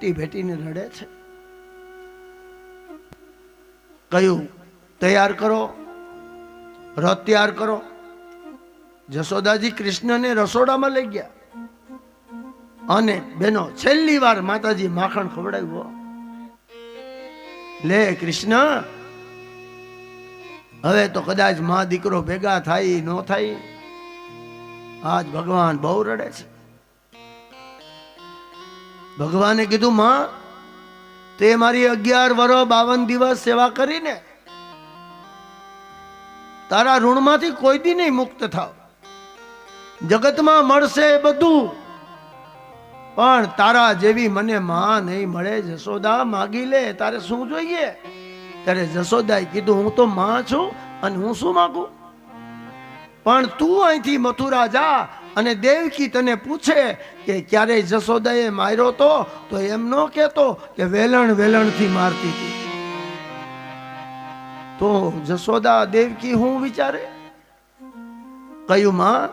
ભેટી ભેટીને રડે છે. કહ્યું તૈયાર કરો, રથ તૈયાર કરો. જશોદાજી કૃષ્ણને રસોડામાં લઈ ગયા અને બેનો છેલ્લી વાર માતાજી માખણ ખવડાવ્યું. લે કૃષ્ણ, હવે તો કદાચ માં દીકરો ભેગા થાય ન થાય. આજ ભગવાન બહુ રડે છે. ભગવાને કીધું માં, તે મારી 11 વર્ષ 52 દિવસ સેવા કરીને તારા ઋણમાંથી કોઈ દી નહીં મુક્ત થાવ. જગતમાં મળશે બધું, પણ તારા જેવી મને માં નહીં મળે. જશોદા માગી લે, તારે શું જોઈએ? ત્યારે જશોદાએ કીધું હું તો માં છું અને હું શું માગું? પણ તું અહીંથી મથુરા જા અને દેવકી તને પૂછે કે ક્યારેય જશોદાએ માર્યો તો એમ ન કહેતો કે વેલણથી મારતી હતી. તો જશોદા દેવકી હું વિચારે? કહ્યું માં,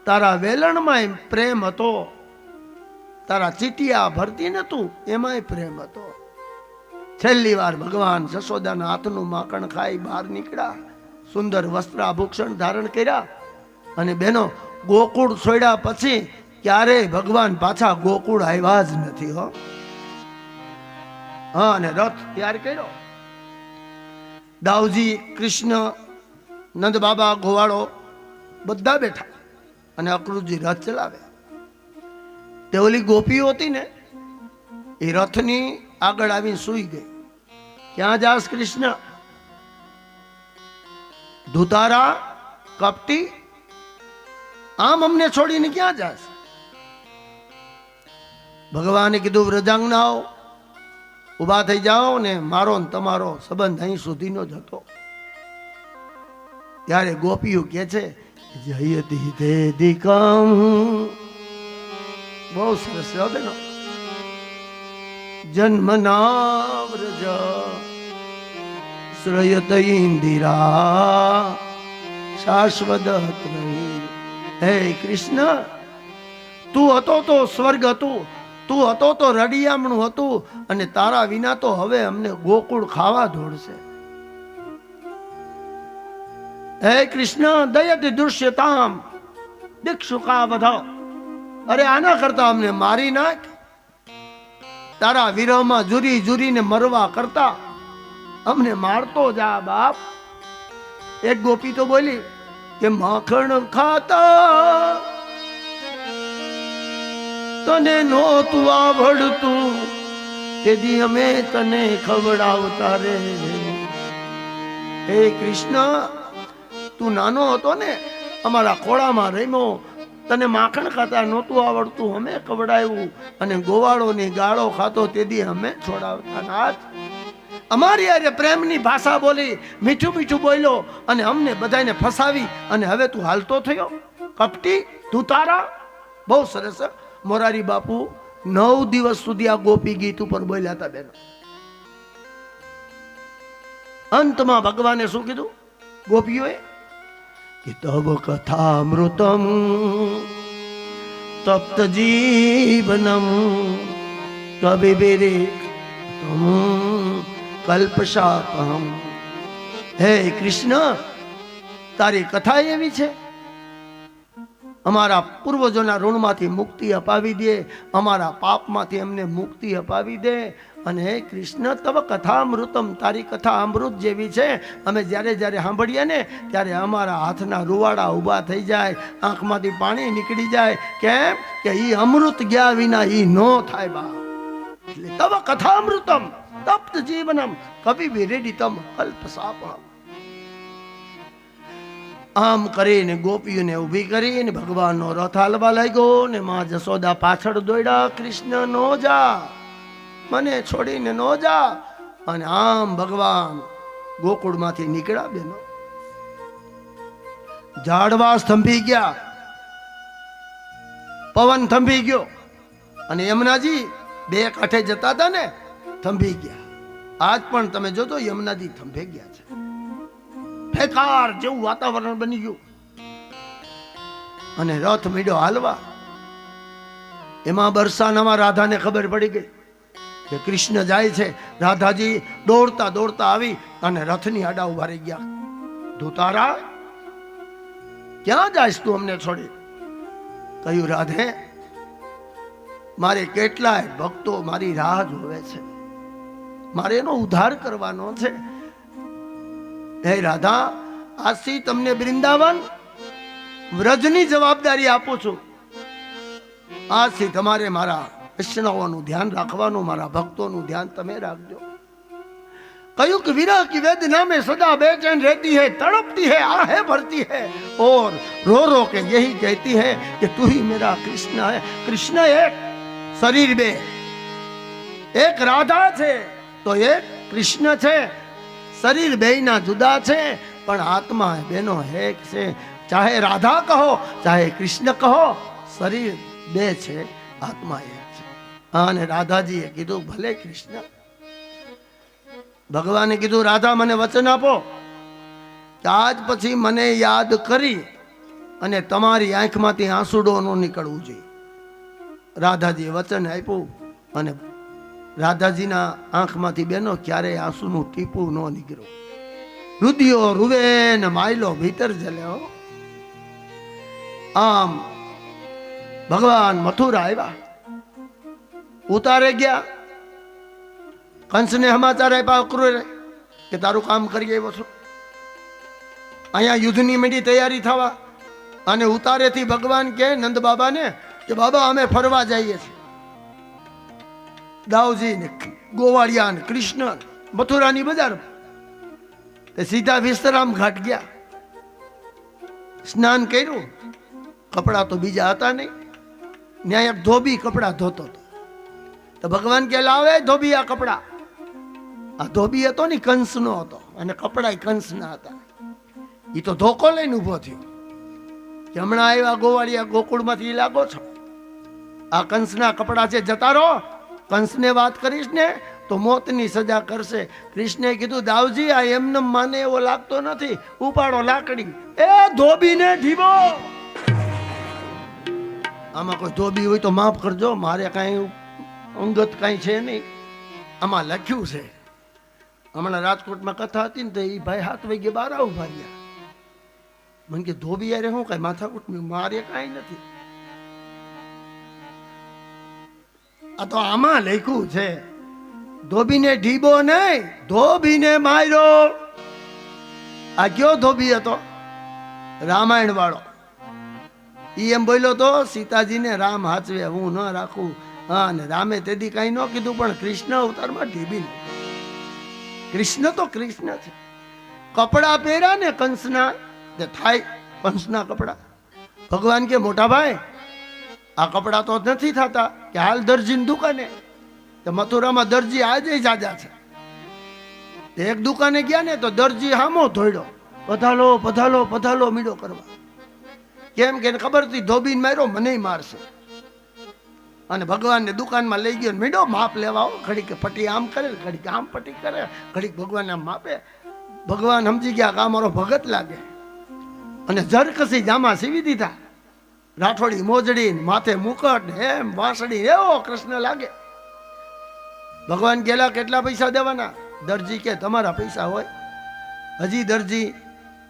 તારા વેલણમાં પ્રેમ હતો, તારા ચીટિયા ભરતી ને તું એમાંય પ્રેમ હતો. છેલ્લી વાર ભગવાન જશોદાના હાથનું માખણ ખાઈ બહાર નીકળ્યા, સુંદર વસ્ત્ર આભૂષણ ધારણ કર્યા અને બેનો ગોકુળ છોડ્યા પછી ક્યારેય ભગવાન પાછા ગોકુળ આવ્યા જ નથી. હા, અને રથ તૈયાર કર્યો. દાઉજી, કૃષ્ણ, નંદ બાબા, ગોવાળો બધા બેઠા અને અક્રૂરજી રથ ચલાવે. તે ઓલી ગોપીઓ હતી ને એ રથની આગળ આવીને સૂઈ ગઈ. ક્યાં જાસ કૃષ્ણ? ધુતારા, કપટી, આમ અમને છોડીને ક્યાં જાસ? ભગવાને કીધું વ્રજાંગનાઓ ઉભા થઈ જાઓ ને મારો ને તમારો સંબંધ અહીં સુધીનો જ હતો. ત્યારે ગોપીઓ કે છે જયતી તે દિકમ. બહુ સરસ છે બેનો. જન્મના વ્રજ શ્રયત ઇન્દિરા શાશ્વત નહીં. હે કૃષ્ણ, તું હતો તો સ્વર્ગ હતું, તું હતો તો રડિયામણું હતું, અને તારા વિના તો હવે અમને ગોકુળ ખાવા દોડશે. હે કૃષ્ણ, દયતી દૃશ્યતામ દીક્ષુકા વધાવ. અરે આના કરતા અમને મારી નાખ. તારા વિરહમાં જુરી જુરીને મરવા કરતા અમને મારતો જા બાપ. એક ગોપી તો બોલી કે માખણ ખાતા તને નહોતું આવડતું, તેથી અમે તને ખવડાવતા રે. હે કૃષ્ણ, તું નાનો હતો ને અમારા ખોળામાં રમ્યો, તને માખણ ખાતા નહોતું આવડતું, અમે ખવડાવ્યું, અને ગોવાળોની ગાળો ખાતો તેથી અમે છોડાવતા. નાથ, અમારી યારે પ્રેમની ભાષા બોલી, મીઠું મીઠું બોલ્યો અને અમને બધાને ફસાવી, અને હવે તું હાલતો થયો કપટી ધુતારા. બહુ સરસ. મોરારી બાપુ 9 દિવસ સુધી આ ગોપી ગીત ઉપર બોલ્યા હતા બેનો. અંતમાં ભગવાને શું કીધું ગોપીઓએ? કે તવ કથામૃતમ તપ્ત જીવનમ કવિબિરે તમ કલ્પશાપહમ. હે કૃષ્ણ, તારી કથા એવી છે, અમારા પૂર્વજોના ઋણમાંથી મુક્તિ અપાવી દે, અમારા પાપમાંથી અમને મુક્તિ અપાવી દે. અને હે કૃષ્ણ, તવ કથામૃતમ, તારી કથા અમૃત જેવી છે. અમે જ્યારે જ્યારે સાંભળીએ ને ત્યારે અમારા હાથના રૂવાડા ઊભા થઈ જાય, આંખમાંથી પાણી નીકળી જાય. કેમ કે ઈ અમૃત ગયા વિના ઈ ન થાય બા. એટલે તવ કથામૃતમ તપ્ત જીવનમ કવિ વિરેડિતમ કલ્પશાપહમ. આમ કરીને ગોપીઓને ઊભી કરીને ભગવાનનો રથ હાલવા લાગ્યો ને માં જશોદા પાછળ દોડ્યા. કૃષ્ણ નો જા, મને છોડીને નો જા. અને આમ ભગવાન ગોકુળમાંથી નીકળ્યા બેનો. ઝાડવા સ્તંભી ગયા, પવન થંભી ગયો, અને યમુનાજી 2 કાંઠે જતા હતા ને થંભી ગયા. આજ પણ તમે જોજો યમુનાજી થંભી ગયા છે. ફેકાર જેવું વાતાવરણ બની ગયું અને રથ મીડ્યો હાલવા. એમાં બરસાનામાં રાધાને ખબર પડી ગઈ કે કૃષ્ણ જાય છે. રાધાજી દોડતા દોડતા આવી અને રથની આડા ઉભા રહી ગયા. ધુતારા, ક્યાં જાય તું અમને છોડી? કહ્યું, રાધે, મારે કેટલાય ભક્તો મારી રાહ જોવે છે, મારે એનો ઉદ્ધાર કરવાનો છે. હે રાધા, આજથી તમને વૃંદાવન વ્રજની જવાબદારી આપું છું. આજથી તમારે મારા વૈષ્ણવોનું ધ્યાન રાખવાનું, મારા ભક્તોનું ધ્યાન તમે રાખજો. કહ્યું કે વિરह की वेदना में सदा बेचैन रहती है, तड़पती है, आहें भरती है और रो रो के यही कहती है कि तू ही मेरा कृष्ण है. कृष्ण एक, शरीर બે, એક રાધા છે તો એક કૃષ્ણ છે. શરીર બેયના જુદા છે પણ આત્મા બેનો એક છે. ચાહે રાધા કહો ચાહે કૃષ્ણ કહો, શરીર બે છે, આત્મા એક છે. અને રાધાજીએ કીધું, ભલે કૃષ્ણ. ભગવાને કીધું, રાધા મને વચન આપો કે આજ પછી મને યાદ કરી અને તમારી આંખમાંથી આંસુડો ન નીકળવું જોઈએ. રાધાજીએ વચન આપ્યું અને રાધાજીના આંખમાંથી બેનો ક્યારેય આંસુનું ટીપું ન નીકળ્યું. રુદિયો રૂવે ને માયલો ભીતર જલ્યો. આમ ભગવાન મથુરા આવ્યા, ઉતારે ગયા. કંસને સમાચાર આપ્યા અક્રૂરે કે તારું કામ કરી આવ્યો છું. અહીંયા યુદ્ધની મીડી તૈયારી થવા અને ઉતારેથી ભગવાન કે નંદ બાબાને કે બાબા અમે ફરવા જઈએ છીએ. દાઉજી ને ગોવાળિયા ને કૃષ્ણ મથુરાની બજાર તે સીધા વિશ્રામ ઘાટ ગયા. સ્નાન કર્યું, કપડા તો બીજા હતા નહીં. ન્યાય એક ધોબી કપડા ધોતો હતો. તો ભગવાન કે લાવે ધોબી આ કપડા. આ ધોબી હતો ને કંસનો હતો અને કપડા કંસના હતા. એ તો ધોકો લઈને ઉભો થયો કે હમણાં આવ્યા ગોવાળિયા ગોકુળમાંથી લાગો છો, આ કંસના કપડા છે, જતા રહો. કંસને વાત કરીશ ને તો મોતની સજા કરશે. કૃષ્ણે કીધું, દાવજી આ એમને માને એવો લાગતો નથી, ઉપાડો લાકડી. એ ધોબીને ઢીબો. આમાં કોઈ ધોબી હોય તો માફ કરજો, મારે કાંઈ અંગત કાંઈ છે નહીં. આમાં લખ્યું છે. હમણાં રાજકોટમાં કથા હતી ને તો એ ભાઈ 7 વાગે બહાર ઉભા રહ્યા. મને કે ધોબી યારે હું કાંઈ માથાકૂટ, મારે કાંઈ નથી. આ તો આમાં લખ્યું છે, ધોબીને ઢીબો નહીં, ધોબીને માર્યો. આ કયો ધોબી હતો? રામાયણ વાળો. ઈ એમ બોલ્યો તો સીતાજીને રામ હાચવે, હું ન રાખું. હા, અને રામે તેથી કઈ ન કીધું, પણ કૃષ્ણ અવતારમાં ઢીબી. કૃષ્ણ તો કૃષ્ણ છે. કપડા પહેર્યા ને કંસના, તે થાય કંસના કપડા. ભગવાન કે મોટા ભાઈ આ કપડા તો નથી થતા, કે હાલ દરજીની દુકાને. તો મથુરામાં દરજી આજે જાજા છે. એક દુકાને ગયા ને તો દરજી હામો ધોડ્યો, પધાલો પધાલો પધાલો મીડો કરવા. કેમ કે ખબર હતી ધોબીને માર્યો મને મારશે. અને ભગવાનને દુકાનમાં લઈ ગયો, મીડો માપ લેવા. ઘડીક પટ્ટી આમ કરે, ઘડીક આમ પટ્ટી કરે, ઘડીક ભગવાન આમ માપે. ભગવાન સમજી ગયા કે આ મારો ભગત લાગે અને જરકસી જામા સીવી દીધા. રાઠોડી મોજડી, માથે મુકટ, એમ વાંસળી, એવો કૃષ્ણ લાગે. ભગવાન ગયેલા, કેટલા પૈસા દેવાના? દરજી કે તમારા પૈસા હોય. હજી દરજી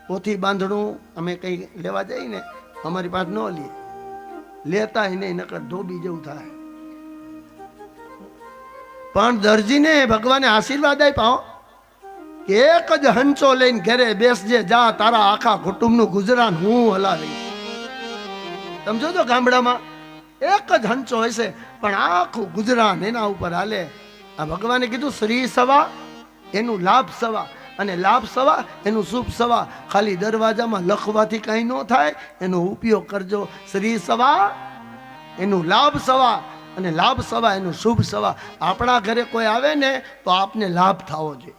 પોથી બાંધણું અમે કઈ લેવા જઈએ ને અમારી પાસે ન લઈએ, લેતા નહીં, નકર ધોબી જેવું થાય. પણ દરજીને ભગવાને આશીર્વાદ આપ્યા કે એક જ હંચો લઈને ઘરે બેસજે, જા, તારા આખા કુટુંબનું ગુજરાન હું હલાવી. સમજો તો ગામડામાં એક જ હંચો હશે પણ આખું ગુજરાન એના ઉપર હાલે. આ ભગવાને કીધું શ્રી સવા એનું લાભ સવા, અને લાભ સવા એનું શુભ સવા. ખાલી દરવાજામાં લખવાથી કઈ ન થાય, એનો ઉપયોગ કરજો. શ્રી સવા એનું લાભ સવા અને લાભ સવા એનું શુભ સવા. આપણા ઘરે કોઈ આવે ને તો આપને લાભ થવો જોઈએ,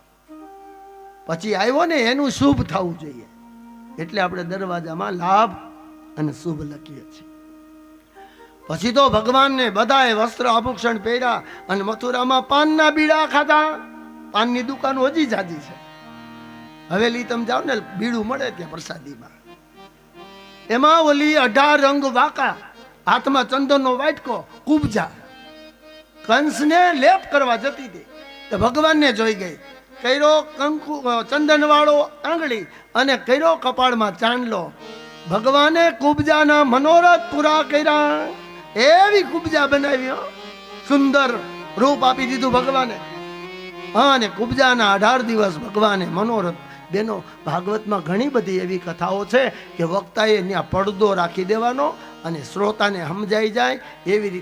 પછી આવ્યો ને એનું શુભ થવું જોઈએ. એટલે આપણે દરવાજામાં લાભ અને શુભ લખીએ છીએ. પછી તો ભગવાનને બધાએ વસ્ત્ર આભૂષણ પહેર્યા અને મથુરામાં પાનના બીડા ખાધા. પાનની દુકાન હજી જાજી છે. હવેલી તમે જાઓ ને બીડું મળે ત્યાં પ્રસાદીમાં. એમાં ઓલી 18 રંગ વાંકા, હાથમાં ચંદનનો વાટકો, કુબજા. કંસને લેપ કરવા જતી હતી તો ભગવાનને જોઈ ગઈ. કર્યો કંકુ ચંદન વાળો આંગળી અને કર્યો કપાળમાં ચાંદલો. ભગવાને કુબજાના મનોરથ પૂરા કર્યા. એવી કુબજા બનાવી હો. સુંદર રૂપ આપી દીધું ભગવાને. અને કુબજાના 18 દિવસ ભગવાને મનોરથ. બેનો ભાગવતમાં ઘણી બધી એવી કથાઓ છે કે વક્તાએ ત્યાં પડદો રાખી દેવાનો અને શ્રોતાને સમજાઈ જાય એવી રીતે